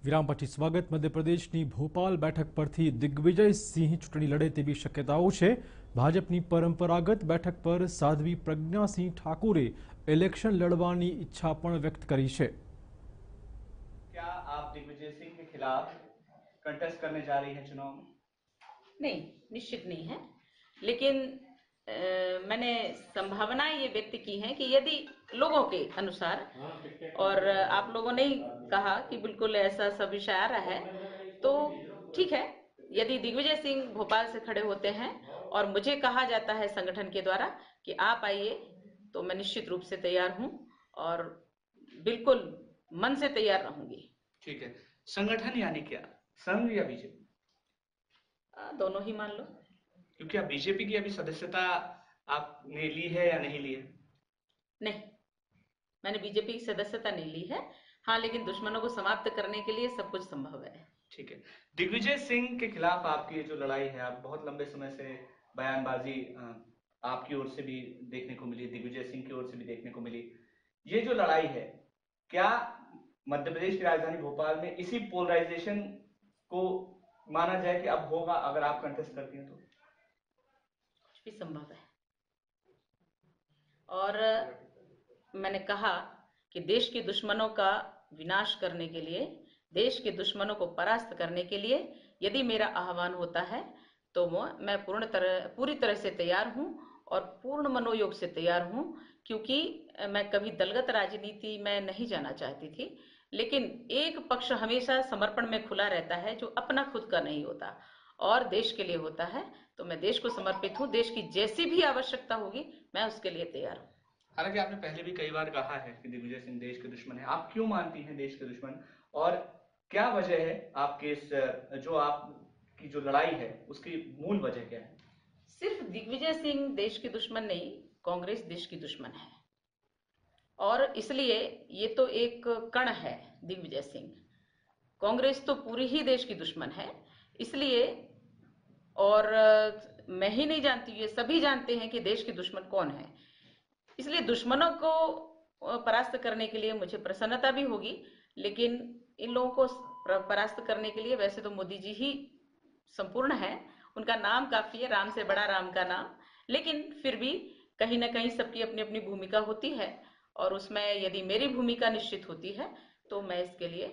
વિરામ પછી સ્વાગત. મધ્યપ્રદેશની ભોપાલ બેઠક પરથી દિગ્વિજય સિંહ ચૂંટણી લડે તેવી શક્યતાઓ છે. ભાજપની પરંપરાગત બેઠક પર સાધ્વી પ્રજ્ઞા સિંહ ઠાકુરે ઇલેક્શન લડવાની ઈચ્છા પણ વ્યક્ત કરી છે. क्या आप दिग्विजय सिंह के खिलाफ कंटेस्ट करने जा रही हैं चुनाव में? नहीं, निश्चित नहीं है, लेकिन मैंने संभावनाएं ये व्यक्त की हैं कि यदि लोगों के अनुसार, और आप लोगों ने ही कहा कि बिल्कुल ऐसा सब विषय आ रहा है, तो ठीक है, यदि दिग्विजय सिंह भोपाल से खड़े होते हैं और मुझे कहा जाता है संगठन के द्वारा कि आप आइए, तो मैं निश्चित रूप से तैयार हूं और बिल्कुल मन से तैयार रहूंगी। ठीक है, संगठन यानी क्या, संघ या बीजेपी? दोनों ही मान लो। क्योंकि आप बीजेपी की अभी सदस्यता आपने ली है या नहीं ली है? नहीं, मैंने बीजेपी की सदस्यता नहीं ली है। हाँ, लेकिन दुश्मनों को समाप्त करने के लिए सब कुछ संभव है। ठीक है, दिग्विजय सिंह के खिलाफ आपकी जो लड़ाई है, आप बहुत लंबे समय से बयानबाजी आपकी ओर से भी देखने को मिली, दिग्विजय सिंह की ओर से भी देखने को मिली। ये जो लड़ाई है, क्या मध्य प्रदेश की राजधानी भोपाल में इसी पोलराइजेशन को माना जाए कि अब होगा अगर आप कंटेस्ट करती हैं तो? कुछ भी संभव है। और मैंने कहा कि देश के दुश्मनों का विनाश करने के लिए, देश के दुश्मनों को परास्त करने के लिए यदि मेरा आह्वान होता है तो मैं पूरी तरह से तैयार हूं और पूर्ण मनोयोग से तैयार हूं, क्योंकि मैं कभी दलगत राजनीति में नहीं जाना चाहती थी। लेकिन एक पक्ष हमेशा समर्पण में खुला रहता है जो अपना खुद का नहीं होता और देश के लिए होता है, तो मैं देश को समर्पित हूं। देश की जैसी भी आवश्यकता होगी मैं उसके लिए तैयार हूं। हालांकि आपने पहले भी कई बार कहा है कि दिग्विजय सिंह देश के दुश्मन है, आप क्यों मानती हैं देश के दुश्मन, और क्या वजह है आपके इस जो आपकी जो लड़ाई है उसकी मूल वजह क्या है? सिर्फ दिग्विजय सिंह देश के दुश्मन नहीं, कांग्रेस देश की दुश्मन है, और इसलिए ये तो एक कण है दिग्विजय सिंह। कांग्रेस तो पूरी ही देश की दुश्मन है, इसलिए, और मैं ही नहीं जानती, ये सभी जानते हैं कि देश के दुश्मन कौन है। इसलिए दुश्मनों को परास्त करने के लिए मुझे प्रसन्नता भी होगी, लेकिन इन लोगों को परास्त करने के लिए वैसे तो मोदी जी ही संपूर्ण है, उनका नाम काफी है, राम से बड़ा राम का नाम, लेकिन फिर भी कहीं ना कहीं सबकी अपनी अपनी भूमिका होती है, और उसमें यदि मेरी भूमिका निश्चित होती है तो मैं इसके लिए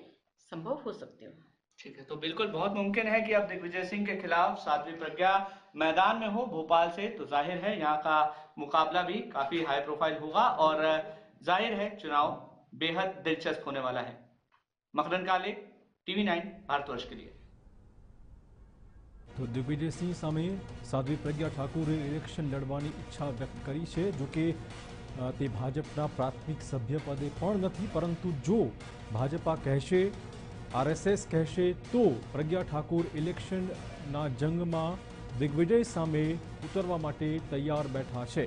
संभव हो सकती हूँ। ठीक है, तो बिल्कुल बहुत मुमकिन है कि अब दिग्विजय सिंह के खिलाफ साध्वी प्रज्ञा मैदान में हो भोपाल से, तो जाहिर है यहाँ का मुकाबला भी काफी हाई प्रोफाइल होगा और जाहिर है चुनाव बेहद दिलचस्प होने वाला है। मकरन काले, TV9 भारतवर्ष के लिए। તો દિગ્વિજય સિંહ સામે સાધ્વી પ્રજ્ઞા ઠાકુરે ઇલેક્શન લડવાની ઈચ્છા વ્યક્ત કરી છે. જો કે તે ભાજપના પ્રાથમિક સભ્યપદે પણ નથી, પરંતુ જો ભાજપા કહેશે, RSS કહેશે, તો પ્રજ્ઞા ઠાકુર ઇલેક્શનના જંગમાં દિગ્વિજય સામે ઉતરવા માટે તૈયાર બેઠા છે.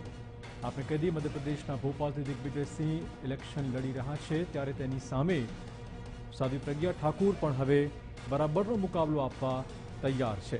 આપણે કહી દઈએ, મધ્યપ્રદેશના ભોપાલથી દિગ્વિજય સિંહ ઇલેક્શન લડી રહ્યા છે, ત્યારે તેની સામે સાધ્વી પ્રજ્ઞા ઠાકુર પણ હવે બરાબરનો મુકાબલો આપવા તૈયાર છે.